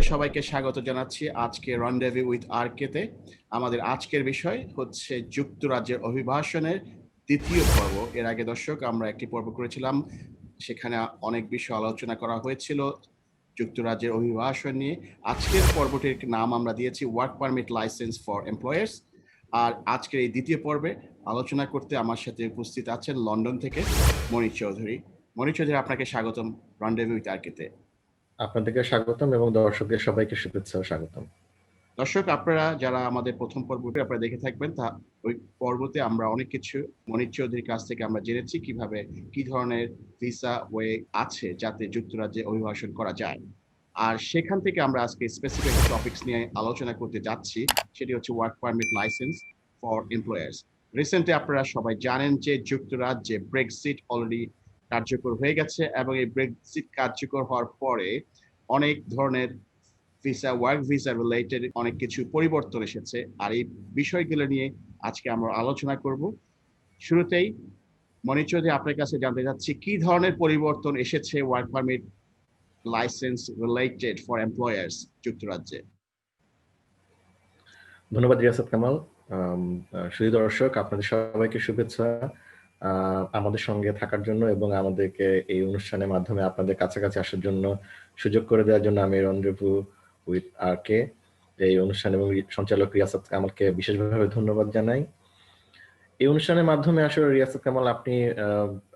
আপনাদের সবাইকে স্বাগত জানাচ্ছি আজকে রন্ডেভু উইথ আরকেতে। আমাদের আজকের বিষয় হচ্ছে যুক্তরাজ্যের অভিবাসনের দ্বিতীয় পর্ব। এর আগে দর্শক আমরা একটি পর্ব করেছিলাম, সেখানে অনেক বিষয় আলোচনা করা হয়েছিল যুক্তরাজ্যের অভিবাসন নিয়ে। আজকের পর্বটির নাম আমরা দিয়েছি work permit license for employers. আর আজকের এই দ্বিতীয় পর্বে আলোচনা করতে আমার সাথে উপস্থিত আছেন লন্ডন থেকে মনির চৌধুরী। মনির চৌধুরী, আপনাকে স্বাগতম রন্ডেভু উইথ আরকেতে। আপনাদেরকে স্বাগতম এবং দর্শকদের সবাইকে শুভেচ্ছা ও স্বাগতম। দর্শক, আপনারা যারা আমাদের প্রথম পর্বটি আপনারা দেখে থাকবেন, তা ওই পর্বতে আমরা অনেক কিছু মনির চৌধুরীর কাছ থেকে আমরা জেনেছি কিভাবে কি ধরনের ভিসা ওয়ে আছে যাতে যুক্তরাজ্যে অভিবাসন করা যায়। আর সেখান থেকে আমরা আজকে স্পেসিফিক টপিকস নিয়ে আলোচনা করতে যাচ্ছি, সেটি হচ্ছে work permit license for employers. Recently আপনারা সবাই জানেন যে যুক্তরাজ্যে ব্রেক্সিট অলরেডি কার্যকর হয়ে গেছে এবং এই ব্রেক্সিট কার্যকর হওয়ার পরে অনেক ধরনের ভিসা, ওয়ার্ক ভিসা রিলেটেড অনেক কিছু পরিবর্তন এসেছে। আর এই বিষয়গুলো নিয়ে আজকে আমরা আলোচনা করব। শুরুতেই মনির চৌধুরী, আপনার কাছে জানতে চাচ্ছি কি ধরনের পরিবর্তন এসেছে work permit licence related for employers যুক্তরাজ্যে। ধন্যবাদ রিয়াসাত কামাল। সুধী দর্শক, আপনাদের সবাইকে শুভেচ্ছা আমাদের সঙ্গে থাকার জন্য এবং আমাদেরকে এই অনুষ্ঠানের মাধ্যমে আপনাদের কাছাকাছি আসার জন্য সুযোগ করে দেওয়ার জন্য আমি রন্ডেভু উইথ আরকে এই অনুষ্ঠান এবং সঞ্চালক রিয়াসাত কামালকে বিশেষভাবে ধন্যবাদ জানাই। এই অনুষ্ঠানের মাধ্যমে আসলে রিয়াসাত কামাল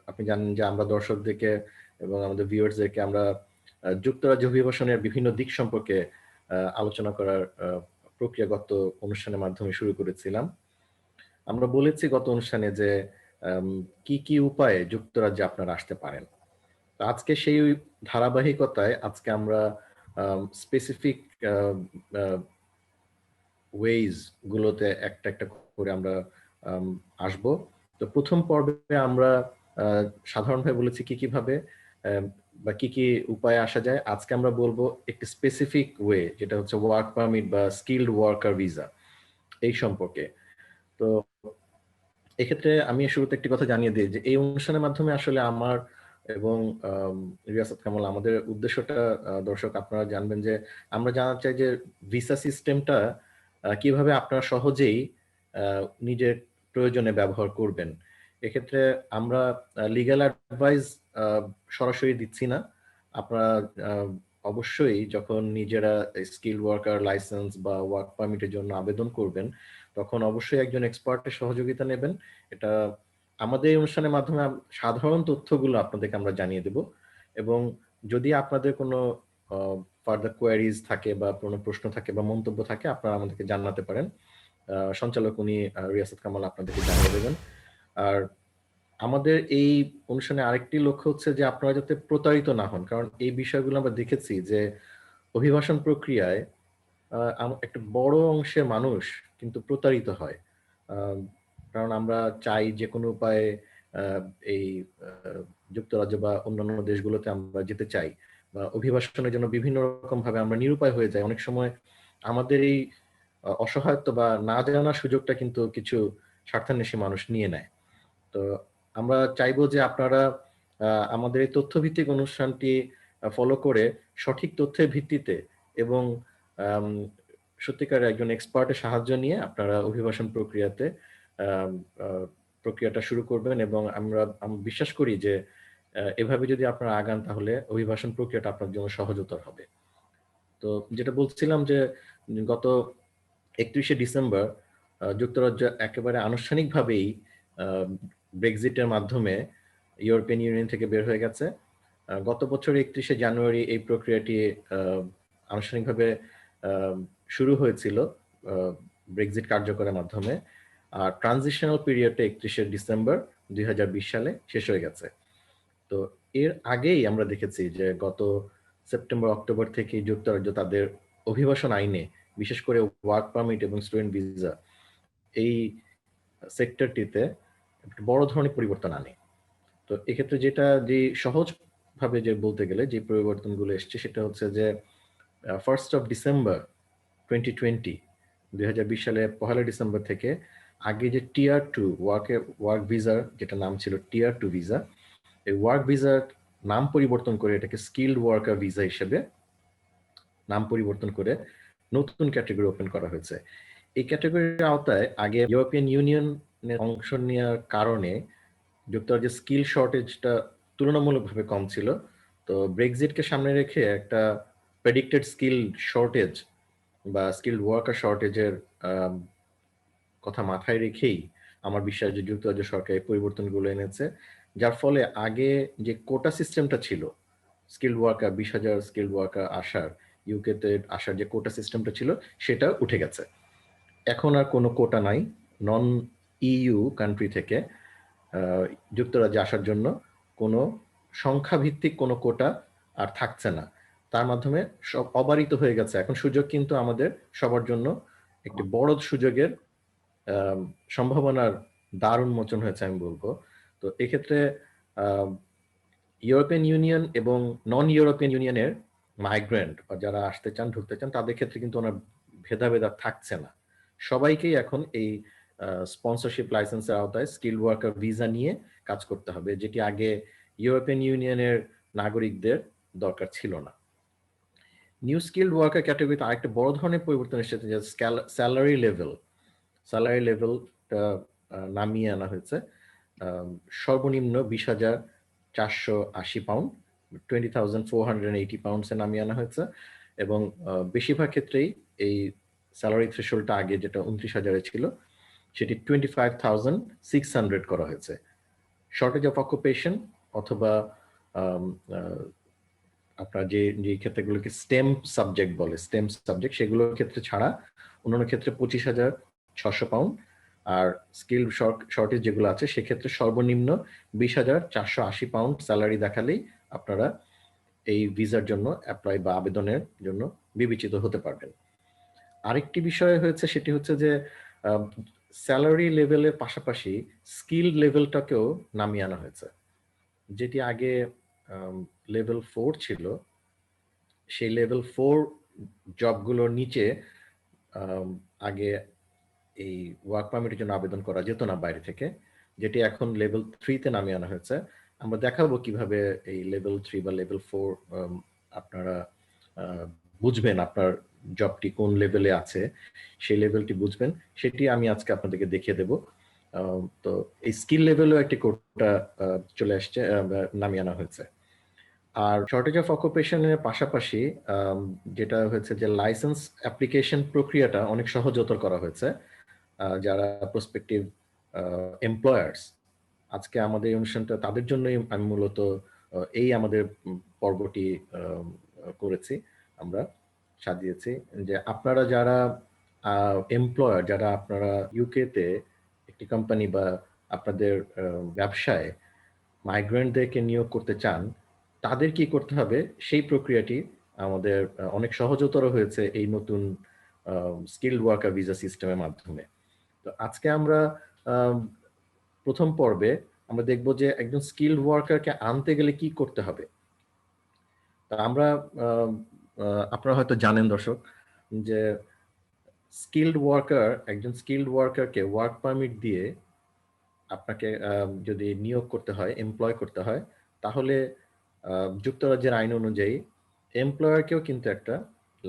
আপনি জানেন যে আমরা দর্শকদেরকে এবং আমাদের ভিউয়ার্সদেরকে আমরা যুক্তরাজ্য অভিবাসনের বিভিন্ন দিক সম্পর্কে আলোচনা করার প্রক্রিয়াগত অনুষ্ঠানের মাধ্যমে শুরু করেছিলাম। আমরা বলেছি গত অনুষ্ঠানে যে কি কি উপায়ে যুক্তরাজ্যে আপনারা আসতে পারেন। আজকে সেই ধারাবাহিকতায় আজকে আমরা স্পেসিফিক ওয়েজ গুলোতে একটা একটা করে আমরা আসব। তো প্রথম পর্বে আমরা সাধারণভাবে বলেছি কি কিভাবে বা কি কি উপায়ে আসা যায়। আজকে আমরা বলবো একটি স্পেসিফিক ওয়ে, যেটা হচ্ছে ওয়ার্ক পারমিট বা স্কিলড ওয়ার্কার ভিসা, এই সম্পর্কে। তো এক্ষেত্রে আমি শুরুতে একটি কথা জানিয়ে দিই যে এই অনুষ্ঠানের মাধ্যমে আসলে আমার এবং রিয়াসাত কামাল আমাদের উদ্দেশ্যটা দর্শক আপনারা জানবেন যে আমরা জানতে চাই যে ভিসা সিস্টেমটা কিভাবে আপনারা সহজেই নিজের প্রয়োজনে ব্যবহার করবেন। এক্ষেত্রে আমরা লিগ্যাল অ্যাডভাইস সরাসরি দিচ্ছি না। আপনারা অবশ্যই যখন নিজেরা স্কিল ওয়ার্কার লাইসেন্স বা ওয়ার্ক পারমিটের জন্য আবেদন করবেন তখন অবশ্যই একজন এক্সপার্টের সহযোগিতা নেবেন। এটা আমাদের এই অনুষ্ঠানের মাধ্যমে সাধারণ তথ্যগুলো আপনাদেরকে আমরা জানিয়ে দেব এবং যদি আপনাদের কোনো ফার্দার কোয়ারিজ থাকে বা কোনো প্রশ্ন থাকে বা মন্তব্য থাকে আপনারা আমাদেরকে জানাতে পারেন। সঞ্চালক উনি রিয়াসাত কামাল আপনাদেরকে জানিয়ে দেবেন। আর আমাদের এই অনুষ্ঠানে আরেকটি লক্ষ্য হচ্ছে যে আপনারা যাতে প্রতারিত না হন, কারণ এই বিষয়গুলো আমরা দেখেছি যে অভিবাসন প্রক্রিয়ায় একটা বড় অংশের মানুষ কিন্তু প্রতারিত হয়। কারণ আমরা চাই যে কোনো উপায়ে এই যুক্তরাজ্য বা অন্যান্য দেশগুলোতে আমরা যেতে চাই বা অভিবাসনের জন্য বিভিন্ন রকম ভাবে আমরা নিরুপায় হয়ে যাই। অনেক সময় আমাদের এই অসহায়ত্ব বা না জানার সুযোগটা কিন্তু কিছু স্বার্থান্বেষী মানুষ নিয়ে নেয়। তো আমরা চাইবো যে আপনারা আমাদের এই তথ্যভিত্তিক অনুষ্ঠানটি ফলো করে সঠিক তথ্যের ভিত্তিতে এবং সত্যিকার একজন এক্সপার্টের সাহায্য নিয়ে আপনারা অভিবাসন প্রক্রিয়াটা শুরু করবেন এবং আমরা বিশ্বাস করি যে এভাবে যদি আপনারা আগান তাহলে অভিবাসন প্রক্রিয়াটা আপনার জন্য সহজতর হবে। তো যেটা বলছিলাম যে গত 31শে ডিসেম্বর যুক্তরাজ্য একেবারে আনুষ্ঠানিকভাবেই ব্রেক্সিটের মাধ্যমে ইউরোপিয়ান ইউনিয়ন থেকে বের হয়ে গেছে। গত বছর 31শে জানুয়ারি এই প্রক্রিয়াটি আনুষ্ঠানিকভাবে শুরু হয়েছিল ব্রেক্সিট কার্যকরের মাধ্যমে, আর ট্রানজিশনাল পিরিয়ডটা 31শে ডিসেম্বর 2020 সালে শেষ হয়ে গেছে। তো এর আগেই আমরা দেখেছি যে গত সেপ্টেম্বর অক্টোবর থেকে যুক্তরাজ্য তাদের অভিবাসন আইনে বিশেষ করে ওয়ার্ক পারমিট এবং স্টুডেন্ট ভিসা এই সেক্টরটিতে একটা বড় ধরনের পরিবর্তন আনে। তো এক্ষেত্রে যেটা যে সহজ ভাবে যে বলতে গেলে যে পরিবর্তনগুলো এসছে সেটা হচ্ছে যে 1st of December 2020 সালে 1 ডিসেম্বর থেকে আগে যে টিয়ার 2 ওয়ার্ক ভিসার যেটা নাম ছিল টিয়ার 2 ভিসা, এই ওয়ার্ক ভিসার নাম পরিবর্তন করে এটাকে স্কিলড ওয়ার্কার ভিসা হিসেবে নাম পরিবর্তন করে নতুন ক্যাটাগরি ওপেন করা হয়েছে। এই ক্যাটাগরির আওতায় আগে ইউরোপিয়ান ইউনিয়নের অংশ নেওয়ার কারণে যুক্তরাজ্যের স্কিল শর্টেজটা তুলনামূলকভাবে কম ছিল। তো ব্রেক্সিটকে সামনে রেখে একটা প্রেডিক্টেড স্কিল শর্টেজ বা স্কিল ওয়ার্কার শর্টেজের কথা মাথায় রেখেই আমার বিশ্বাস যে যুক্তরাজ্য সরকার এই পরিবর্তনগুলো এনেছে, যার ফলে আগে যে কোটা সিস্টেমটা ছিল, স্কিল ওয়ার্কার 20,000 স্কিল ওয়ার্কার আসার, ইউকেতে আসার যে কোটা সিস্টেমটা ছিল সেটা উঠে গেছে। এখন আর কোনো কোটা নাই। নন ইইউ কান্ট্রি থেকে যুক্তরাজ্যে আসার জন্য কোনো সংখ্যাভিত্তিক কোনো কোটা আর থাকছে না। তার মাধ্যমে সব অবারিত হয়ে গেছে। এখন সুযোগ কিন্তু আমাদের সবার জন্য একটি বড় সুযোগের সম্ভাবনার দ্বার উন্মোচন হয়েছে আমি বলবো। তো এক্ষেত্রে ইউরোপিয়ান ইউনিয়ন এবং নন ইউরোপিয়ান ইউনিয়নের মাইগ্রেন্ট বা যারা আসতে চান ঢুকতে চান তাদের ক্ষেত্রে কিন্তু ওনার ভেদাভেদ থাকছে না। সবাইকেই এখন এই স্পন্সরশিপ লাইসেন্সের আওতায় স্কিল ওয়ার্কার ভিসা নিয়ে কাজ করতে হবে, যেটি আগে ইউরোপিয়ান ইউনিয়নের নাগরিকদের দরকার ছিল না। নিউ স্কিল ওয়ার্কার ক্যাটাগরিতে আরেকটা বড় ধরনের পরিবর্তন এসেছে, যে স্যালারি লেভেলটা নামিয়ে আনা হয়েছে। সর্বনিম্ন 20,480 পাউন্ড, 20,480 পাউন্ডসে নামিয়ে আনা হয়েছে। এবং বেশিরভাগ ক্ষেত্রেই এই স্যালারি থ্রেশহোল্ডটা আগে যেটা 29,000 ছিল সেটি 25,600 করা হয়েছে। শর্টেজ অফ অকুপেশন অথবা আপনার যে ক্ষেত্রগুলোকে স্টেম সাবজেক্ট বলে, স্টেম সাবজেক্ট, সেগুলোর ক্ষেত্রে ছাড়া অন্যান্য ক্ষেত্রে 25,600 পাউন্ড। আর স্কিল শর্টেজ যেগুলো আছে সেক্ষেত্রে সর্বনিম্ন 20,480 পাউন্ড স্যালারি দেখালেই আপনারা এই ভিসার জন্য অ্যাপ্লাই বা আবেদনের জন্য বিবেচিত হতে পারবেন। আরেকটি বিষয় হয়েছে, সেটি হচ্ছে যে স্যালারি লেভেলের পাশাপাশি স্কিল লেভেলটাকেও নামিয়ে আনা হয়েছে। যেটি আগে লেভেল 4 ছিল, সেই লেভেল 4 জবগুলোর নিচে আগে এই ওয়ার্ক পারমিটের জন্য আবেদন করা যেত না বাইরে থেকে, যেটি এখন লেভেল 3-তে নামিয়ে আনা হয়েছে। আমরা দেখাবো কিভাবে এই লেভেল 3 বা লেভেল 4 আপনারা বুঝবেন আপনার জবটি কোন লেভেলে আছে, সেই লেভেলটি বুঝবেন, সেটি আমি আজকে আপনাদেরকে দেখিয়ে দেব। তো এই স্কিল লেভেলেও একটি কোটা চলে আসছে, নামিয়ে আনা হয়েছে। আর শর্টেজ অফ অকুপেশনের পাশাপাশি যেটা হয়েছে যে লাইসেন্স অ্যাপ্লিকেশন প্রক্রিয়াটা অনেক সহজতর করা হয়েছে। যারা প্রসপেক্টিভ এমপ্লয়ার্স, আজকে আমাদের এই অনুষ্ঠানটা তাদের জন্যই আমি মূলত এই আমাদের পর্বটি করেছি, আমরা সাজিয়েছি, যে আপনারা যারা এমপ্লয়ার, যারা আপনারা ইউকেতে একটি কোম্পানি বা আপনাদের ব্যবসায় মাইগ্রেন্টদেরকে নিয়োগ করতে চান, তাদের কি করতে হবে সেই প্রক্রিয়াটি আমাদের অনেক সহজতর হয়েছে এই নতুন স্কিলড ওয়ার্কার ভিসা সিস্টেমের মাধ্যমে। তো আজকে আমরা প্রথম পর্বে আমরা দেখব যে একজন স্কিলড ওয়ার্কারকে আনতে গেলে কি করতে হবে। তা আমরা আপনারা হয়তো জানেন দর্শক যে একজন স্কিলড ওয়ার্কারকে ওয়ার্ক পারমিট দিয়ে আপনাকে যদি নিয়োগ করতে হয়, এমপ্লয় করতে হয়, তাহলে যুক্তরাজ্যের আইন অনুযায়ী এমপ্লয়ারকেও কিন্তু একটা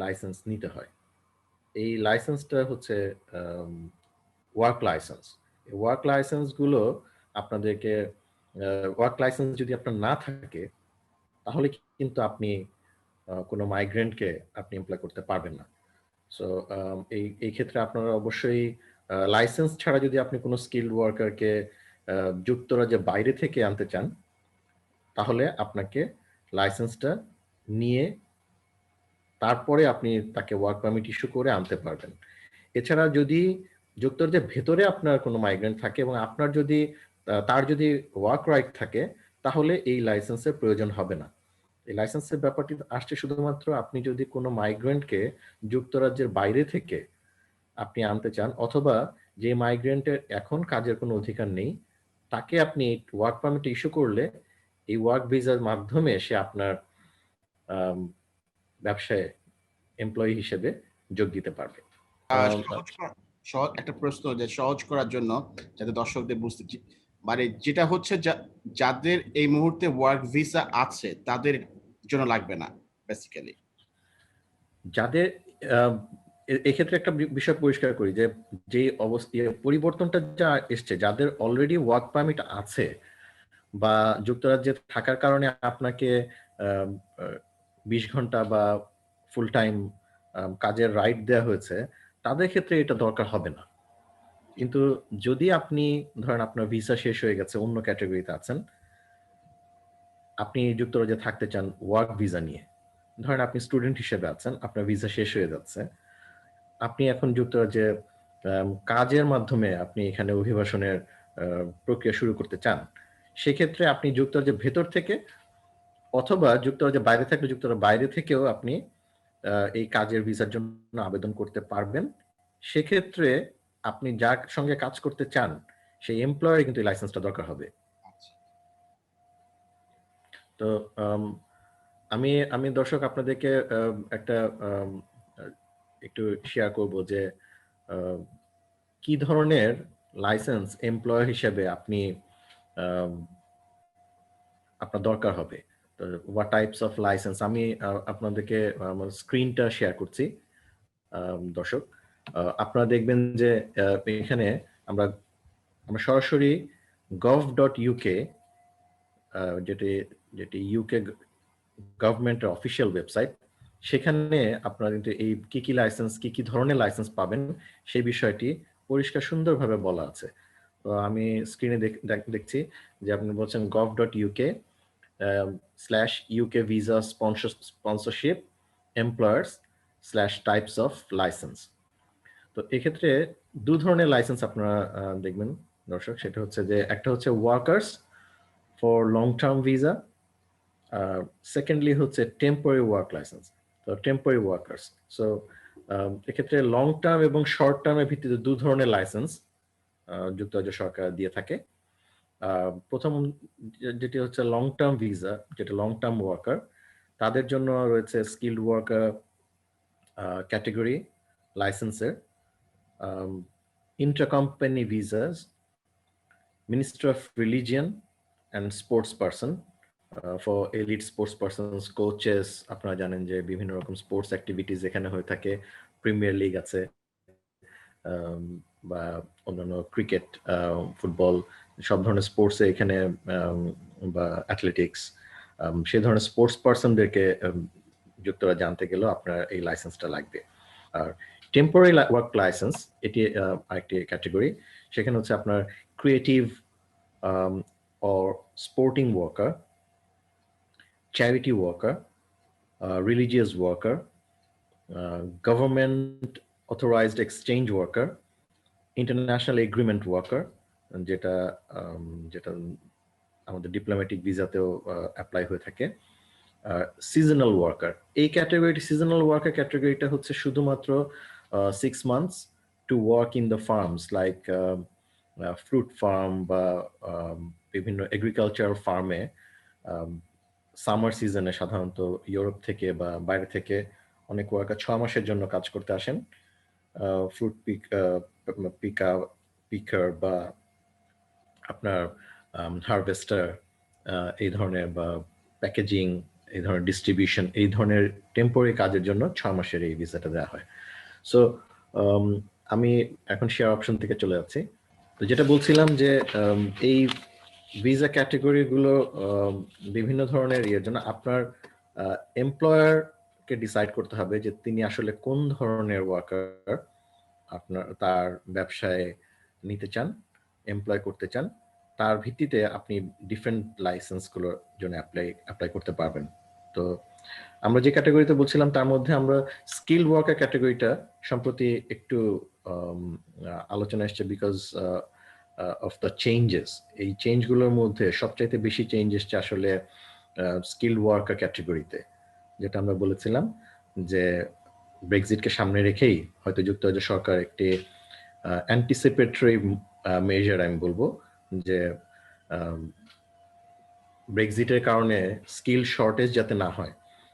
লাইসেন্স নিতে হয়। এই লাইসেন্সটা হচ্ছে ওয়ার্ক লাইসেন্স। ওয়ার্ক লাইসেন্সগুলো আপনাদেরকে, ওয়ার্ক লাইসেন্স যদি আপনার না থাকে তাহলে কিন্তু আপনি কোনো মাইগ্রেন্টকে আপনি এমপ্লয় করতে পারবেন না। সো এই ক্ষেত্রে আপনারা অবশ্যই লাইসেন্স ছাড়া যদি আপনি কোনো স্কিলড ওয়ার্কারকে যুক্তরাজ্যের বাইরে থেকে আনতে চান, তাহলে আপনাকে লাইসেন্সটা নিয়ে তারপরে আপনি তাকে ওয়ার্ক পারমিট ইস্যু করে আনতে পারবেন। এছাড়া যদি যুক্তরাজ্যের ভেতরে আপনার কোনো মাইগ্রেন্ট থাকে এবং আপনার যদি তার যদি ওয়ার্ক রাইট থাকে, তাহলে এই লাইসেন্সের প্রয়োজন হবে না। এই লাইসেন্সের ব্যাপারটি আসছে শুধুমাত্র আপনি যদি কোনো মাইগ্রেন্টকে যুক্তরাজ্যের বাইরে থেকে আপনি আনতে চান, অথবা যে মাইগ্রেন্টের এখন কাজের কোনো অধিকার নেই, তাকে আপনি ওয়ার্ক পারমিট ইস্যু করলে এই ওয়ার্ক ভিসার মাধ্যমে সে আপনার ব্যবসায় এমপ্লয়ি হিসেবে যোগ দিতে পারবে। একটা প্রশ্ন, যে সহজ করার জন্য যাতে দর্শকদের বুঝতে, মানে যেটা হচ্ছে যাদের এই মুহূর্তে ওয়ার্ক ভিসা আছে তাদের জন্য লাগবে না বেসিক্যালি। যাদের আহ, এক্ষেত্রে একটা বিষয় পরিষ্কার করি যে অবস্থা পরিবর্তনটা যা এসছে, যাদের অলরেডি ওয়ার্ক পারমিট আছে বা যুক্তরাজ্যে থাকার কারণে আপনাকে 20 ঘন্টা বা ফুল টাইম কাজের রাইট দেওয়া হয়েছে, তাদের ক্ষেত্রে এটা দরকার হবে না। কিন্তু যদি আপনি ধরেন আপনার ভিসা শেষ হয়ে গেছে, অন্য ক্যাটাগরিতে আছেন, আপনি যুক্তরাজ্যে থাকতে চান ওয়ার্ক ভিসা নিয়ে, ধরেন আপনি স্টুডেন্ট হিসেবে আছেন, আপনার ভিসা শেষ হয়ে যাচ্ছে, আপনি এখন যুক্তরাজ্যে কাজের মাধ্যমে আপনি এখানে অভিবাসনের প্রক্রিয়া শুরু করতে চান, সেক্ষেত্রে আপনি যুক্তরাজ্যের ভেতর থেকে অথবা যুক্তরাজ্যের বাইরে থাকলে যুক্তরাজ্যের বাইরে থেকেও আপনি এই কাজের ভিসার জন্য আবেদন করতে পারবেন। সেক্ষেত্রে আপনি যার সঙ্গে কাজ করতে চান সেই এমপ্লয়ার কিন্তু এই লাইসেন্সটা দরকার হবে। আচ্ছা। তো আমি আমি দর্শক আপনাদেরকে একটা একটু শেয়ার করব যে কি ধরনের লাইসেন্স এমপ্লয়ার হিসেবে আপনি আপনার দরকার হবে। তো হোয়াট টাইপস অফ লাইসেন্স, আমি আপনাদেরকে আমার স্ক্রিনটা শেয়ার করছি। দর্শক আপনারা দেখবেন যে এখানে আমরা সরাসরি gov.uk, যেটি যেটি ইউকে গভর্নমেন্টের অফিসিয়াল ওয়েবসাইট, সেখানে আপনারা কিন্তু এই কি কি লাইসেন্স, কি কি ধরনের লাইসেন্স পাবেন সেই বিষয়টি পরিষ্কার সুন্দরভাবে বলা আছে। তো আমি স্ক্রিনে দেখছি যে আপনি বলছেন gov.uk/UK visa sponsorship employers/types of license। তো এক্ষেত্রে দু ধরনের লাইসেন্স আপনারা দেখবেন দর্শক, সেটা হচ্ছে যে একটা হচ্ছে workers for long term visa, secondly হচ্ছে টেম্পোরারি ওয়ার্ক লাইসেন্স। তো টেম্পোরারি ওয়ার্কার্স, সো এক্ষেত্রে লং টার্ম এবং শর্ট টার্মের ভিত্তিতে দু ধরনের লাইসেন্স যুক্তরাজ্য সরকার দিয়ে থাকে। প্রথম যেটি হচ্ছে লং টার্ম ভিসা, যেটা লং টার্ম ওয়ার্কার, তাদের জন্য রয়েছে স্কিল্ড ওয়ার্কার ক্যাটেগরি লাইসেন্সের, intra-company visas, Minister of Religion and sports person, for elite sports persons, coaches, আপনারা জানেন যে বিভিন্ন রকম স্পোর্টস অ্যাক্টিভিটিস এখানে হয়ে থাকে, প্রিমিয়ার লিগ আছে বা অন্যান্য ক্রিকেট, ফুটবল, সব ধরনের স্পোর্টসে এখানে বা অ্যাথলেটিক্স, সেই ধরনের স্পোর্টস পার্সনদেরকে যুক্তরাজ্যে জানতে গেলেও আপনার এই লাইসেন্সটা লাগবে। আর টেম্পোরারি ওয়ার্ক লাইসেন্স, এটি আরেকটি ক্যাটেগরি, সেখানে হচ্ছে আপনার creative or sporting worker, charity worker, religious worker, government authorized exchange worker, international agreement worker, যেটা যেটা আমাদের ডিপ্লোম্যাটিক ভিসাতেও অ্যাপ্লাই হয়ে থাকে, সিজনাল ওয়ার্কার। এই ক্যাটাগরিটি, সিজনাল ওয়ার্কার ক্যাটাগরিটা হচ্ছে শুধুমাত্র 6 months to work in the farms, like fruit farm বা বিভিন্ন এগ্রিকালচারাল ফার্মে সামার সিজনে সাধারণত ইউরোপ থেকে বা বাইরে থেকে অনেক ওয়ার্কার 6 মাসের জন্য কাজ করতে আসেন। ফ্রুট পিকার বা আপনার হারভেস্টার, এই ধরনের, বা প্যাকেজিং, এই ধরনের ডিস্ট্রিবিউশন, এই ধরনের টেম্পোরারি কাজের জন্য 6 মাসের এই ভিসাটা দেওয়া হয়। সো আমি এখন শেয়ার অপশন থেকে চলে যাচ্ছি। তো যেটা বলছিলাম যে এই ভিসা ক্যাটেগরিগুলো বিভিন্ন ধরনের ইয়ের জন্য আপনার এমপ্লয়ারকে ডিসাইড করতে হবে যে তিনি আসলে কোন ধরনের ওয়ার্কার তার ব্যবসায় নিতে চান, এমপ্লয় করতে চান। তার ভিত্তিতে আপনি ডিফারেন্ট লাইসেন্সগুলোর জন্য অ্যাপ্লাই করতে পারবেন। তো আমরা যে ক্যাটাগরিতে বলছিলাম তার মধ্যে আমরা স্কিল ওয়ার্কার ক্যাটাগরিটা সম্প্রতি একটু আলোচনা এসছে, বিকজ অফ দ্য চেঞ্জেস। এই চেঞ্জগুলোর মধ্যে সবচাইতে বেশি চেঞ্জ এসছে আসলে স্কিল ওয়ার্কার ক্যাটাগরিতে, যেটা আমরা বলেছিলাম যে ব্রেক্সিটকে সামনে রেখেই হয়তো যুক্তরাজ্য সরকার একটি অ্যান্টিসিপেটরি মেজার, আমি বলবো যে ব্রেক্সিটের কারণে স্কিল শর্টেজ যাতে না হয়,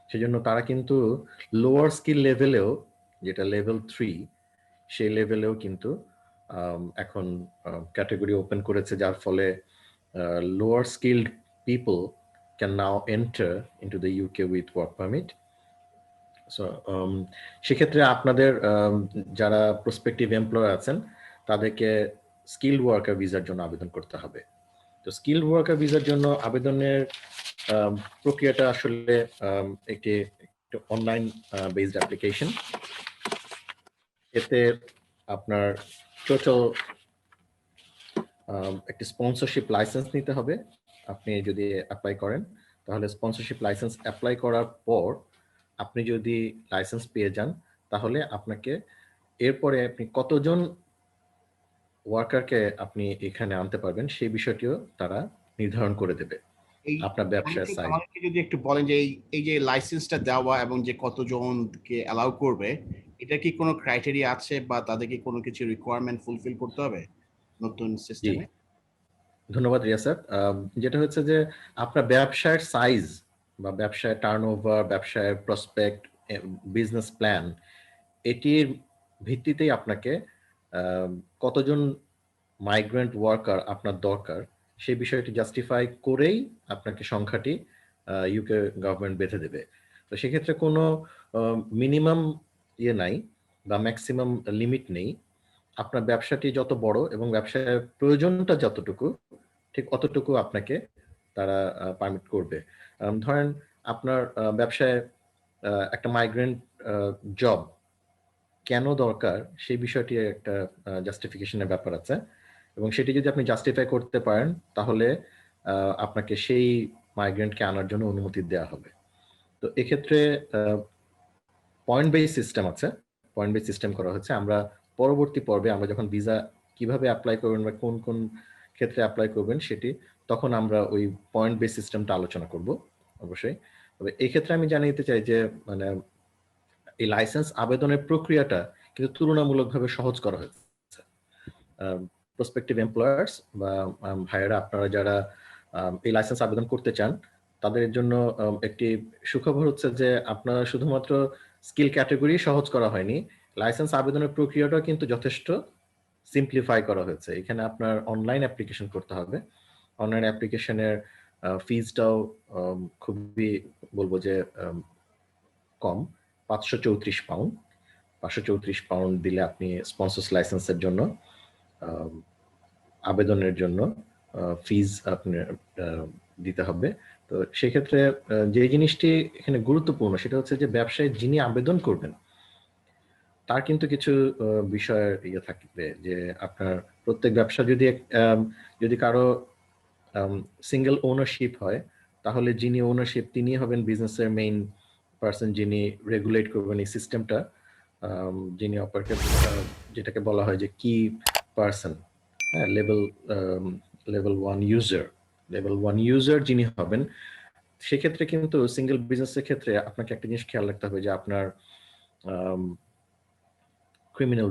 সেজন্য তারা কিন্তু লোয়ার স্কিল লেভেলেও, যেটা লেভেল 3, সেই লেভেলেও কিন্তু এখন ক্যাটাগরি ওপেন করেছে, যার ফলে lower skilled people can now enter into the UK with work permit. So সেক্ষেত্রে আপনাদের যারা প্রসপেক্টিভ এমপ্লয়ার আছেন তাদেরকে স্কিলড ওয়ার্কার ভিসার জন্য আবেদন করতে হবে। তো স্কিলড ওয়ার্কার ভিসার জন্য আবেদনের প্রক্রিয়াটা আসলে একটি অনলাইন বেসড অ্যাপ্লিকেশন। এতে আপনার টোটাল একটি স্পন্সরশিপ লাইসেন্স নিতে হবে। আপনি যদি অ্যাপ্লাই করেন তাহলে স্পন্সরশিপ লাইসেন্স অ্যাপ্লাই করার পর আপনি যদি লাইসেন্স পেয়ে যান তাহলে আপনাকে এরপরে আপনি কতজন ওয়ার্কারকে আপনি এখানে আনতে পারবেন সেই বিষয়টিও তারা নির্ধারণ করে দেবে এই আপনার ব্যবসার সাইজ। আমাকে যদি একটু বলেন যে এই যে লাইসেন্সটা দেওয়া এবং যে কতজনকে অ্যালাউ করবে, এটা কি কোনো ক্রাইটেরিয়া আছে বা তাদেরকে কোনো কিছু রিকোয়ারমেন্ট ফুলফিল করতে হবে নতুন জি, সিস্টেমে? ধন্যবাদ রিয়াসাত। যেটা হচ্ছে যে আপনার ব্যবসার সাইজ বা ব্যবসায় টার্নওভার, ব্যবসায়ের প্রসপেক্ট, বিজনেস প্ল্যান, এটির ভিত্তিতেই আপনাকে কতজন মাইগ্রেন্ট ওয়ার্কার আপনার দরকার সেই বিষয়টি জাস্টিফাই করেই আপনাকে সংখ্যাটি ইউকে গভর্নমেন্ট বেঁধে দেবে। তো সেক্ষেত্রে কোনো মিনিমাম ইয়ে নাই বা ম্যাক্সিমাম লিমিট নেই। আপনার ব্যবসাটি যত বড় এবং ব্যবসার প্রয়োজনটা যতটুকু ঠিক অতটুকু আপনাকে তারা পারমিট করবে। ধরেন আপনার ব্যবসায় একটা মাইগ্রেন্ট জব কেন দরকার সেই বিষয়টি একটা জাস্টিফিকেশনের ব্যাপার আছে এবং সেটি যদি আপনি জাস্টিফাই করতে পারেন তাহলে আপনাকে সেই মাইগ্রেন্টকে আনার জন্য অনুমতি দেওয়া হবে। তো এক্ষেত্রে পয়েন্ট বেস সিস্টেম আছে, পয়েন্ট বেস সিস্টেম করা হচ্ছে। আমরা পরবর্তী পর্বে আমরা যখন ভিসা কিভাবে অ্যাপ্লাই করবেন বা কোন কোন ক্ষেত্রে অ্যাপ্লাই করবেন সেটি তখন আমরা ওই পয়েন্ট বেস সিস্টেমটা আলোচনা করব অবশ্যই। তবে এই ক্ষেত্রে আমি জানিয়ে দিতে চাই যে মানে এই লাইসেন্স আবেদনের প্রক্রিয়াটা কিন্তু তুলনামূলকভাবে সহজ করা হয়েছে। প্রসপেক্টিভ এমপ্লয়ার্স বা ভাইয়েরা আপনারা যারা এই লাইসেন্স আবেদন করতে চান তাদের জন্য একটি সুখবর হচ্ছে যে আপনারা শুধুমাত্র স্কিল ক্যাটাগরি সহজ করা হয়নি, লাইসেন্স আবেদনের প্রক্রিয়াটাও কিন্তু যথেষ্ট সিম্পলিফাই করা হয়েছে। এখানে আপনার অনলাইন অ্যাপ্লিকেশন করতে হবে। অনলাইন অ্যাপ্লিকেশনের ফিজটাও খুবই বলবো যে কম, 534 পাউন্ড। 534 পাউন্ড দিলে আপনি স্পন্সরস লাইসেন্সের জন্য আবেদনের জন্য ফিজ আপনার দিতে হবে। তো সেক্ষেত্রে যে জিনিসটি এখানে গুরুত্বপূর্ণ সেটা হচ্ছে যে ব্যবসায় যিনি আবেদন করবেন তার কিন্তু কিছু বিষয়ের ইয়ে থাকবে যে আপনার প্রত্যেক ব্যবসা যদি কারো সিঙ্গেল ওনারশিপ হয় তাহলে যিনি ওনারশিপ তিনি হবেন বিজনেসের মেইন পার্সন, যিনি রেগুলেট করবেন এই সিস্টেমটা, যিনি অপারেটর, যেটাকে বলা হয় যে কি পার্সন, হ্যাঁ, লেভেল 1 ইউজার যিনি হবেন। সেক্ষেত্রে কিন্তু সিঙ্গেল বিজনেসের ক্ষেত্রে আপনাকে একটা জিনিস খেয়াল রাখতে হবে যে আপনার ক্রিমিনাল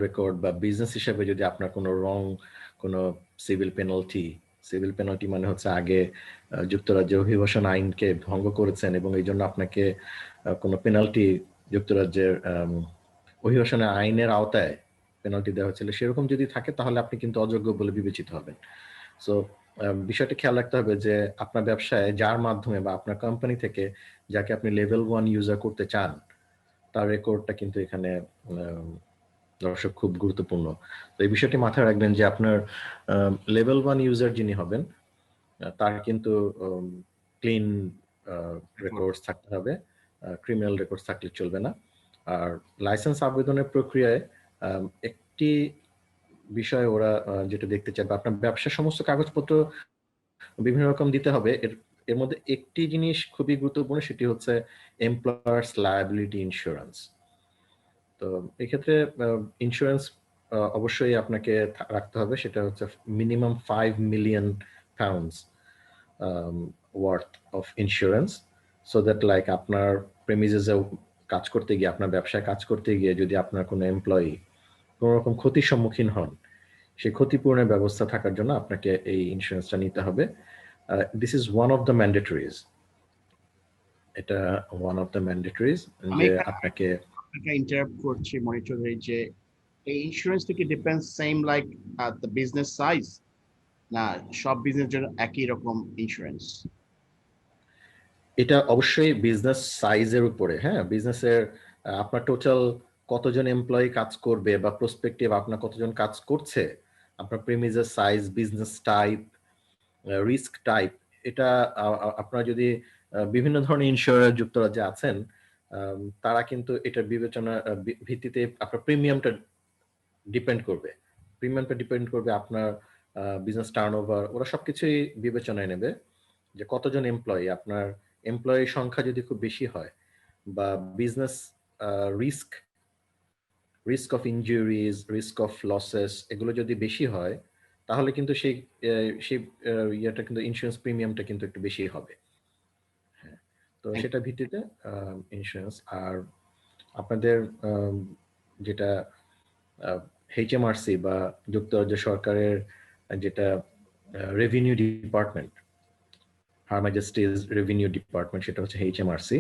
রেকর্ড বা বিজনেস হিসেবে যদি আপনার কোনো সিভিল পেনাল্টি মানে হচ্ছে আগে যুক্তরাজ্যের অভিবাসন আইনকে ভঙ্গ করেছেন এবং এই জন্য আপনাকে কোনো পেনাল্টি যুক্তরাজ্যের অভিবাসনের আইনের আওতায় পেনাল্টি দেওয়া হয়েছিল, সেরকম যদি থাকে তাহলে আপনি কিন্তু অযোগ্য বলে বিবেচিত হবেন। সো বিষয়টা খেয়াল রাখতে হবে যে আপনার ব্যবসায় যার মাধ্যমে বা আপনার কোম্পানি থেকে যাকে আপনি লেভেল 1 ইউজার করতে চান তার রেকর্ডটা কিন্তু এখানে দর্শক খুব গুরুত্বপূর্ণ। তো এই বিষয়টি মাথায় রাখবেন যে আপনার লেভেল 1 ইউজার যিনি হবেন তার কিন্তু ক্লিন রেকর্ডস থাকতে হবে, ক্রিমিনাল রেকর্ডস থাকলে চলবে না। আর লাইসেন্স আবেদনের প্রক্রিয়ায় একটি বিষয় ওরা যেটা দেখতে চায় বা আপনার ব্যবসার সমস্ত কাগজপত্র বিভিন্ন রকম দিতে হবে। এর মধ্যে একটি জিনিস খুবই গুরুত্বপূর্ণ, সেটি হচ্ছে এমপ্লয়ার্স লায়াবিলিটি ইন্স্যুরেন্স। তো এক্ষেত্রে ইন্স্যুরেন্স অবশ্যই আপনাকে রাখতে হবে, সেটা হচ্ছে minimum 5 million pounds worth of insurance, so that like আপনার প্রেমিসেসে কাজ করতে গিয়ে, আপনার ব্যবসায় কাজ করতে গিয়ে যদি আপনার কোনো এমপ্লয়ি কোনো রকম ক্ষতির সম্মুখীন হন সেই ক্ষতিপূরণের ব্যবস্থা থাকার জন্য আপনাকে এই ইন্স্যুরেন্সটা নিতে হবে। This is one of the ম্যান্ডেটরিজ, এটা ওয়ান অফ দ্য ম্যান্ডেটরিজ আমি যে আপনাকে ইন্টারাপ্ট করছি মনির চৌধুরী, যে এই ইন্স্যুরেন্স থেকে depends same like the business size, না সব বিজনেস জন্য একই রকম ইন্স্যুরেন্স? এটা অবশ্যই বিজনেস সাইজের উপরে, হ্যাঁ, বিজনেসের আপনার টোটাল কতজন এমপ্লয়ি কাজ করবে বা প্রসপেক্টিভ আপনার কতজন কাজ করছে, আপনার প্রিমিসের size, business type, risk type, এটা আপনারা যদি বিভিন্ন ধরনের ইন্স্যুরার যুক্তরাজ্যে আছেন, তারা কিন্তু এটার বিবেচনা ভিত্তিতে আপনার প্রিমিয়ামটা ডিপেন্ড করবে। প্রিমিয়ামটা ডিপেন্ড করবে আপনার বিজনেস টার্নওভার, ওরা সবকিছুই বিবেচনায় নেবে যে কতজন এমপ্লয়ি, আপনার এমপ্লয়ি সংখ্যা যদি খুব বেশি হয় বা business risk risk of injuries, risk of losses এগুলো যদি বেশি হয়, তাহলে কিন্তু সেই সেই ইয়েটা কিন্তু ইন্স্যুরেন্স প্রিমিয়ামটা কিন্তু একটু বেশি হবে। হ্যাঁ, তো সেটা ভিত্তিতে ইন্স্যুরেন্স। আর আপনাদের যেটা এইচএমআরসি বা যুক্তরাজ্য সরকারের যেটা রেভিনিউ ডিপার্টমেন্ট, হার ম্যাজেস্টিজ রেভিনিউ ডিপার্টমেন্ট, সেটা হচ্ছে এইচএমআরসি।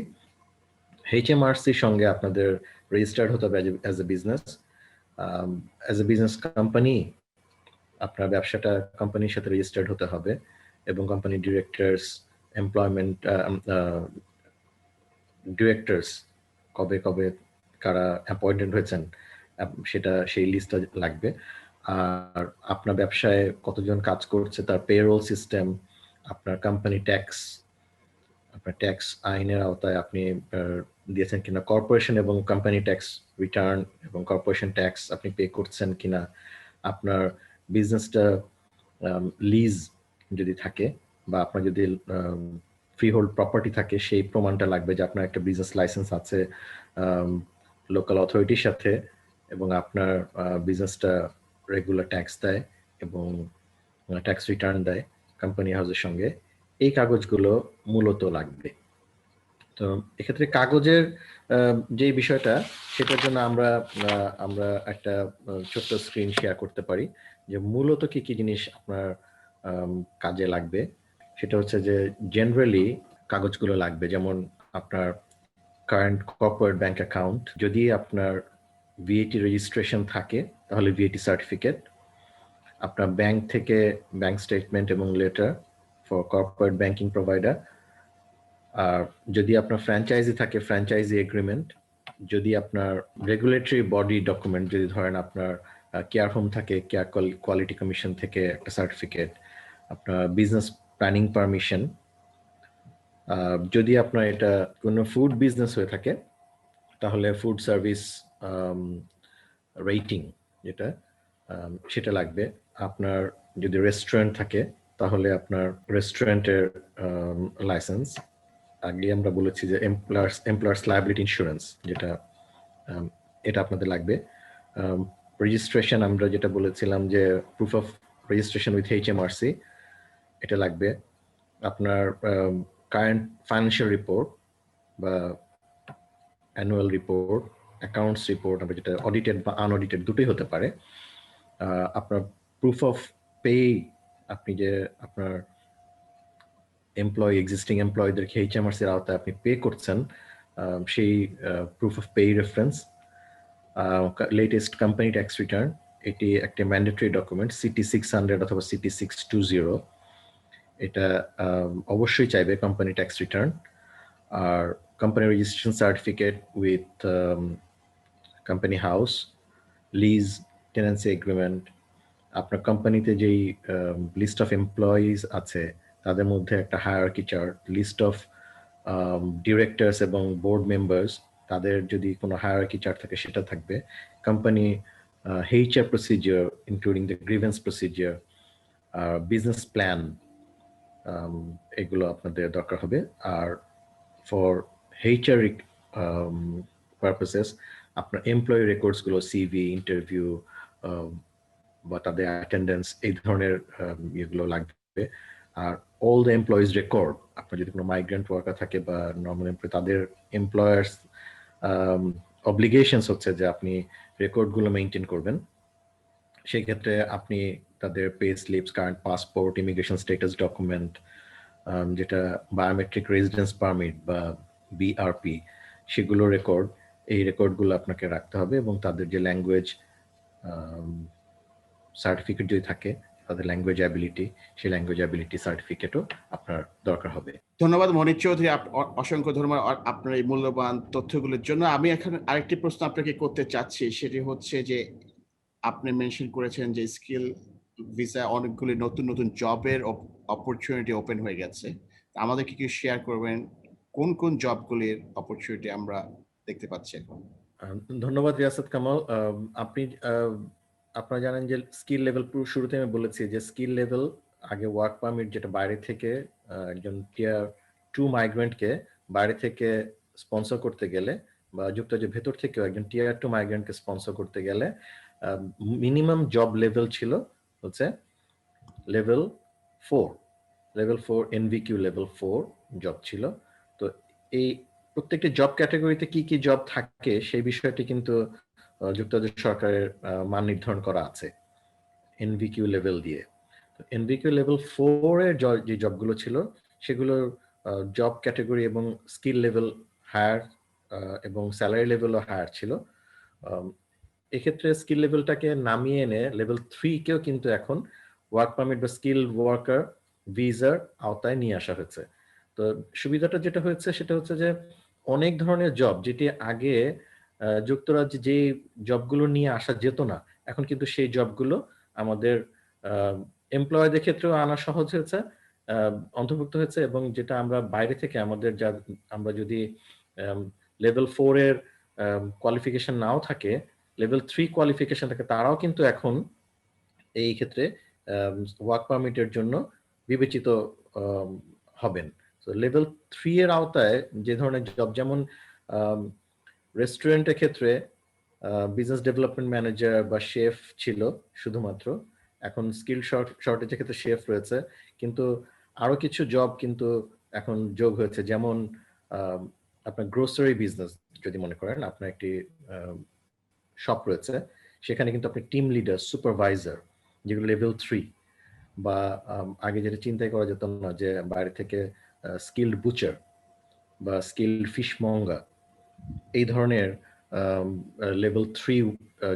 এইচএমআরসির সঙ্গে আপনাদের রেজিস্টার্ড হতে হবে as a business, as a business company. আপনার ব্যবসাটা কোম্পানির সাথে রেজিস্টার্ড হতে হবে এবং কোম্পানি ডিরেক্টরস, এমপ্লয়মেন্ট ডিরেক্টরস কবে কবে কারা অ্যাপয়েন্টেড হয়েছেন সেটা, সেই লিস্টটা লাগবে। আর আপনার ব্যবসায় কতজন কাজ করছে তার পেরোল সিস্টেম, আপনার কোম্পানি ট্যাক্স, আপনার ট্যাক্স আইনের আওতায় আপনি দিয়েছেন কিনা, কর্পোরেশন এবং কোম্পানি ট্যাক্স রিটার্ন এবং কর্পোরেশন ট্যাক্স আপনি পে করছেন কিনা, আপনার বিজনেসটা লিজ যদি থাকে বা আপনার যদি ফ্রি হোল্ড প্রপার্টি থাকে, সেই প্রমাণটা লাগবে যে আপনার একটা বিজনেস লাইসেন্স আছে লোকাল অথরিটির সাথে এবং আপনার বিজনেসটা রেগুলার ট্যাক্স দেয় এবং ট্যাক্স রিটার্ন দেয় কোম্পানি হাউসের সঙ্গে। এই কাগজগুলো মূলত লাগবে। তো এক্ষেত্রে কাগজের যে বিষয়টা, সেটার জন্য আমরা একটা ছোট্ট স্ক্রিন শেয়ার করতে পারি যে মূলত কি কি জিনিস আপনার কাজে লাগবে। সেটা হচ্ছে যে জেনারেলি কাগজগুলো লাগবে, যেমন আপনার কারেন্ট কর্পোরেট ব্যাংক অ্যাকাউন্ট, যদি আপনার ভিএটি রেজিস্ট্রেশন থাকে তাহলে ভিএটি সার্টিফিকেট, আপনার ব্যাংক থেকে ব্যাংক স্টেটমেন্ট এবং letter for corporate banking provider, আর যদি আপনার ফ্র্যাঞ্চাইজি থাকে ফ্র্যাঞ্চাইজি এগ্রিমেন্ট, যদি আপনার রেগুলেটরি বডি ডকুমেন্ট, যদি ধরেন আপনার কেয়ার হোম থাকে, কেয়ার কোয়ালিটি কমিশন থেকে একটা সার্টিফিকেট, আপনার বিজনেস প্ল্যানিং পারমিশন, যদি আপনার এটা কোনো ফুড বিজনেস হয়ে থাকে তাহলে ফুড সার্ভিস রেটিং যেটা, সেটা লাগবে। আপনার যদি রেস্টুরেন্ট থাকে তাহলে আপনার রেস্টুরেন্টের লাইসেন্স, আগে আমরা বলেছি যে এমপ্লয়ার্স লায়াবিলিটি ইন্স্যুরেন্স, যেটা এটা আপনাদের লাগবে। রেজিস্ট্রেশন আমরা যেটা বলেছিলাম যে proof of registration with HMRC, এটা লাগবে। আপনার কারেন্ট ফাইন্যান্সিয়াল রিপোর্ট বা অ্যানুয়াল রিপোর্ট, অ্যাকাউন্টস রিপোর্ট, আমরা যেটা অডিটেড বা আনঅডিটেড দুটোই হতে পারে। আপনার প্রুফ অফ পে, আপনি যে আপনার এমপ্লয়ি, এক্সিস্টিং এমপ্লয়ীদেরকে এইচএমআরসির আওতায় আপনি পে করছেন, সেই proof of pay reference, latest company tax return, এটি একটা ম্যান্ডেটরি ডকুমেন্ট, সিটি 600 অথবা সিটি 620, এটা অবশ্যই চাইবে কোম্পানি ট্যাক্স রিটার্ন। আর company registration certificate with company house, lease, tenancy agreement, আপনার কোম্পানিতে যেই লিস্ট অফ এমপ্লয়িজ আছে তাদের মধ্যে একটা hierarchy chart, list of directors এবং বোর্ড মেম্বার্স, তাদের যদি কোনো হায়ারার্কি চার্ট থাকে সেটা থাকবে। Company HR procedure including the grievance procedure, business plan, এগুলো আপনাদের দরকার হবে। আর ফর HR পারপাসেস আপনার এমপ্লয়ি রেকর্ডসগুলো, সিভি, ইন্টারভিউ বা তাদের অ্যাটেন্ডেন্স, এই ধরনের ইয়েগুলো লাগবে। আর অল দ্য এমপ্লয়িজ রেকর্ড, আপনার যদি কোনো মাইগ্রেন্ট ওয়ার্কার থাকে বা নর্মাল এমপ্লয়ি, তাদের এমপ্লয়ার্স অব্লিগেশনস হচ্ছে যে আপনি রেকর্ডগুলো মেনটেন করবেন। সেই ক্ষেত্রে আপনি তাদের pay slips, current passport, immigration status document, যেটা বায়োমেট্রিক রেসিডেন্স পারমিট বা বিআরপি, সেগুলো রেকর্ড, এই রেকর্ডগুলো আপনাকে রাখতে হবে এবং তাদের যে ল্যাঙ্গুয়েজ সার্টিফিকেট যদি থাকে তাদের ল্যাঙ্গুয়েজ অ্যাবিলিটি, সেই ল্যাঙ্গুয়েজ অ্যাবিলিটি সার্টিফিকেটও আপনার দরকার হবে। ধন্যবাদ মনির চৌধুরী, অসংখ্য ধন্যবাদ আপনার এই মূল্যবান তথ্যগুলোর জন্য। আমি এখন আরেকটি প্রশ্ন আপনাকে করতে চাচ্ছি, সেটি হচ্ছে যে আপনি মেনশন করেছেন যে স্কিল ভিসা অনেকগুলি নতুন নতুন জবের অপরচুনিটি ওপেন হয়ে গেছে। আমাদেরকে কি শেয়ার করবেন কোন কোন জবগুলির অপরচুনিটি আমরা দেখতে পাচ্ছি এখন? ধন্যবাদ রিয়াসাত কামাল। আপনি আপনারা জানেন যে স্কিল লেভেল শুরুতে আমি বলেছি যে স্কিল লেভেল আগে ওয়ার্ক পারমিট, যেটা বাইরে থেকে একজন টিয়ার 2 মাইগ্রেন্টকে বাইরে থেকে স্পন্সর করতে গেলে, বা যুক্তরাজ্যের ভেতর থেকেও একজন টিয়ার 2 মাইগ্রেন্টকে স্পন্সর করতে গেলে মিনিমাম জব লেভেল ছিল হচ্ছে লেভেল 4, লেভেল 4 এনভিকিউ লেভেল 4 জব ছিল। তো এই প্রত্যেকটি জব ক্যাটাগরিতে কি কি জব থাকে সেই বিষয়টি কিন্তু যুক্তরাজ্য সরকারের মান নির্ধারণ করা আছে এনভিকিউ লেভেল দিয়ে। এনভিকিউ লেভেল 4 এর যে জবগুলো ছিল সেগুলোর জব ক্যাটাগরি এবং স্কিল লেভেল হায়ার এবং স্যালারি লেভেলও হায়ার ছিল। এক্ষেত্রে স্কিল লেভেলটাকে নামিয়ে এনে লেভেল 3 কেও কিন্তু এখন ওয়ার্ক পারমিট বা স্কিল ওয়ার্কার ভিসার আওতায় নিয়ে আসা হয়েছে। তো সুবিধাটা যেটা হয়েছে সেটা হচ্ছে যে অনেক ধরনের জব যেটি আগে যুক্তরাজ্যে যে জবগুলো নিয়ে আসা যেত না, এখন কিন্তু সেই জবগুলো আমাদের এমপ্লয়ীদের ক্ষেত্রেও আনা সহজ হয়েছে, অন্তর্ভুক্ত হয়েছে। এবং যেটা আমরা বাইরে থেকে আমাদের যা আমরা যদি লেভেল 4 এর কোয়ালিফিকেশন নাও থাকে, লেভেল 3 কোয়ালিফিকেশন থাকে, তারাও কিন্তু এখন এই ক্ষেত্রে ওয়ার্ক পারমিটের জন্য বিবেচিত হবেন। তো লেভেল 3 এর আওতায় যে ধরনের জব, যেমন রেস্টুরেন্টের ক্ষেত্রে বিজনেস ডেভেলপমেন্ট ম্যানেজার বা শেফ ছিল শুধুমাত্র, এখন স্কিল শর্টেজের ক্ষেত্রে শেফ রয়েছে, কিন্তু আরো কিছু জব কিন্তু এখন যোগ হয়েছে। যেমন আপনার গ্রোসারি বিজনেস যদি মনে করেন, আপনার একটি শপ রয়েছে, সেখানে কিন্তু আপনি টিম লিডার, সুপারভাইজার, যেগুলো লেভেল 3, বা আগে যেটা চিন্তাই করা যেত না যে বাইরে থেকে স্কিল্ড বুচার বা স্কিল্ড ফিশমঙ্গার, এই ধরনের লেভেল 3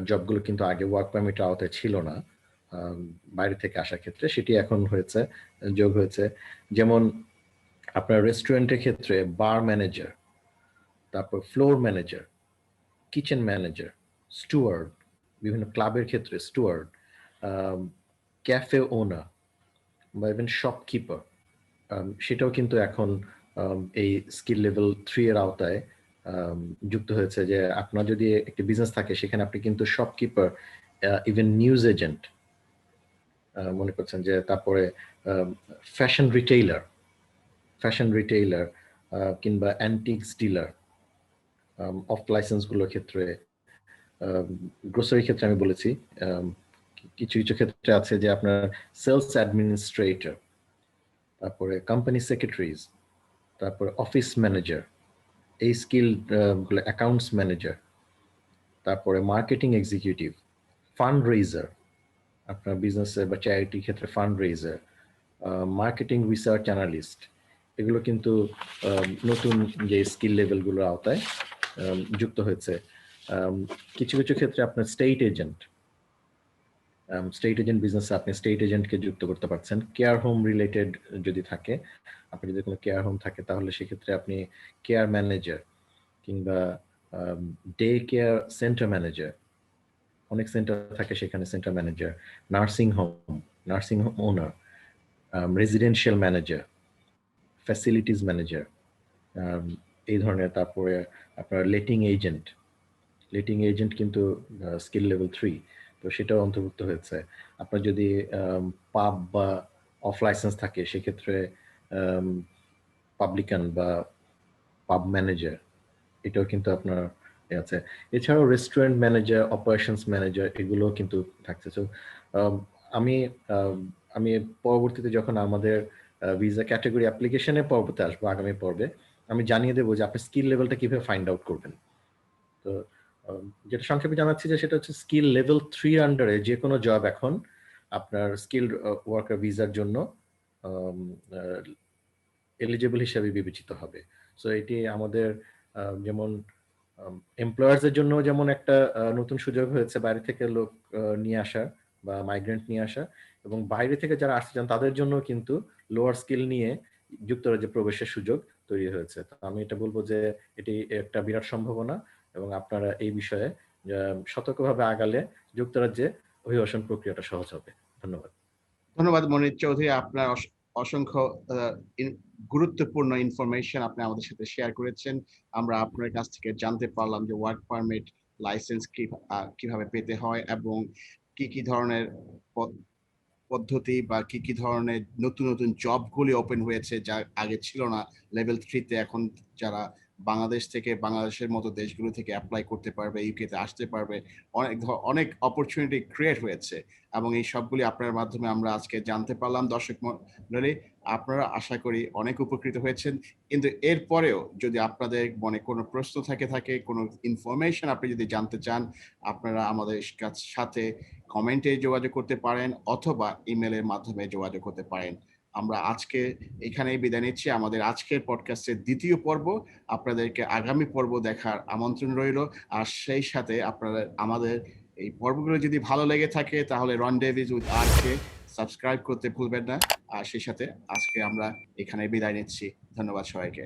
জবগুলো কিন্তু আগে ওয়ার্ক পারমিটের আওতায় ছিল না বাইরে থেকে আসার ক্ষেত্রে, সেটি এখন হয়েছে, যোগ হয়েছে। যেমন আপনার রেস্টুরেন্টের ক্ষেত্রে বার ম্যানেজার, তারপর floor manager, kitchen manager, steward, বিভিন্ন ক্লাবের ক্ষেত্রে স্টুয়ার্ড, ক্যাফে ওনার বা ইভেন শপকিপার, সেটাও কিন্তু এখন এই স্কিল লেভেল 3 এর আওতায় যুক্ত হয়েছে। যে আপনার যদি একটি বিজনেস থাকে, সেখানে আপনি কিন্তু শপকিপার, ইভেন নিউজ এজেন্ট মনে করছেন, যে তারপরে ফ্যাশন রিটেইলার কিংবা অ্যান্টিক্স ডিলার, অফ লাইসেন্স গুলোর ক্ষেত্রে, গ্রোসারি ক্ষেত্রে আমি বলেছি, কিছু কিছু ক্ষেত্রে আছে যে আপনার সেলস অ্যাডমিনিস্ট্রেটর, তারপরে কোম্পানি সেক্রেটারিজ, তারপরে অফিস ম্যানেজার, এই স্কিল গুলো, অ্যাকাউন্টস ম্যানেজার, তারপরে মার্কেটিং এক্সিকিউটিভ, ফান্ড রেজার, আপনার বিজনেসে বা চ্যারিটি ক্ষেত্রে ফান্ড রেজার, মার্কেটিং রিসার্চ অ্যানালিস্ট, এগুলো কিন্তু নতুন যে স্কিল লেভেলগুলোর আওতায় যুক্ত হয়েছে। কিছু কিছু ক্ষেত্রে আপনার স্টেট এজেন্ট বিজনেসে আপনি স্টেট এজেন্টকে যুক্ত করতে পারছেন। কেয়ার হোম রিলেটেড যদি থাকে, আপনি যদি কোনো কেয়ার হোম থাকে, তাহলে সেক্ষেত্রে আপনি কেয়ার ম্যানেজার কিংবা ডে কেয়ার সেন্টার ম্যানেজার, অনেক সেন্টার থাকে সেখানে সেন্টার ম্যানেজার, নার্সিং হোম ওনার, রেসিডেন্সিয়াল ম্যানেজার, ফ্যাসিলিটিস ম্যানেজার, এই ধরনের। তারপরে আপনার লেটিং এজেন্ট কিন্তু স্কিল লেভেল 3, তো সেটাও অন্তর্ভুক্ত হয়েছে। আপনার যদি পাব বা অফ লাইসেন্স থাকে, সেক্ষেত্রে পাবলিকান বা পাব ম্যানেজার, এটাও কিন্তু আপনার আছে। এছাড়াও রেস্টুরেন্ট ম্যানেজার, অপারেশনস ম্যানেজার, এগুলো কিন্তু থাকছে। তো আমি আমি পরবর্তীতে যখন আমাদের ভিসা ক্যাটাগরি অ্যাপ্লিকেশনের পর্বতে আসবো, আগামী পর্বে আমি জানিয়ে দেবো যে আপনি স্কিল লেভেলটা কিভাবে ফাইন্ড আউট করবেন। তো যেটা সংক্ষেপে জানাচ্ছি যে সেটা হচ্ছে স্কিল লেভেল 3 আন্ডারে যে কোনো জব এখন আপনার স্কিলড ওয়ার্কার ভিসার জন্য এলিজিবল হিসেবে বিবেচিত হবে। সো এটি আমাদের যেমন এমপ্লয়ার্সের জন্য যেমন একটা নতুন সুযোগ হয়েছে বাইরে থেকে লোক নিয়ে আসা বা মাইগ্রেন্ট নিয়ে আসা, এবং বাইরে থেকে যারা আসতে চান তাদের জন্য কিন্তু লোয়ার স্কিল নিয়ে যুক্তরাজ্যে প্রবেশের সুযোগ তৈরি হয়েছে। তো আমি এটা বলবো যে এটি একটা বিরাট সম্ভাবনা এবং আপনারা এই বিষয়ে সতর্কভাবে আগালে যুক্তরাজ্যে অভিবাসন প্রক্রিয়াটা সহজ হবে। ধন্যবাদ। ধন্যবাদ মনির চৌধুরী, আপনার অসংখ্য গুরুত্বপূর্ণ ইনফরমেশন আপনি আমাদের সাথে শেয়ার করেছেন। আমরা আপনার কাছ থেকে জানতে পারলাম যে ওয়ার্ক পারমিট লাইসেন্স কিভাবে পেতে হয় এবং কি ধরনের পদ্ধতি বা কি ধরনের নতুন নতুন জবগুলি ওপেন হয়েছে যা আগে ছিল না লেভেল 3 তে। এখন যারা বাংলাদেশ থেকে, বাংলাদেশের মতো দেশগুলো থেকে অ্যাপ্লাই করতে পারবে, ইউকে তে আসতে পারবে, অনেক অপরচুনিটি ক্রিয়েট হয়েছে এবং এই সবগুলি আপনার মাধ্যমে আমরা আজকে জানতে পারলাম। দর্শক মণ্ডলী, আপনারা আশা করি অনেক উপকৃত হয়েছেন। কিন্তু এরপরেও যদি আপনাদের মনে কোনো প্রশ্ন থাকে কোনো ইনফরমেশন আপনি যদি জানতে চান, আপনারা আমাদের সাথে কমেন্টে যোগাযোগ করতে পারেন অথবা ইমেলের মাধ্যমে যোগাযোগ করতে পারেন। আমরা আজকে এখানেই বিদায় নিচ্ছি। আমাদের আজকের পডকাস্টের দ্বিতীয় পর্ব, আপনাদেরকে আগামী পর্ব দেখার আমন্ত্রণ রইল। আর সেই সাথে আপনারা আমাদের এই পর্বগুলো যদি ভালো লেগে থাকে তাহলে রনডেভিজ উইথ আরকে সাবস্ক্রাইব করতে ভুলবেন না। আর সেই সাথে আজকে আমরা এখানে বিদায় নিচ্ছি। ধন্যবাদ সবাইকে।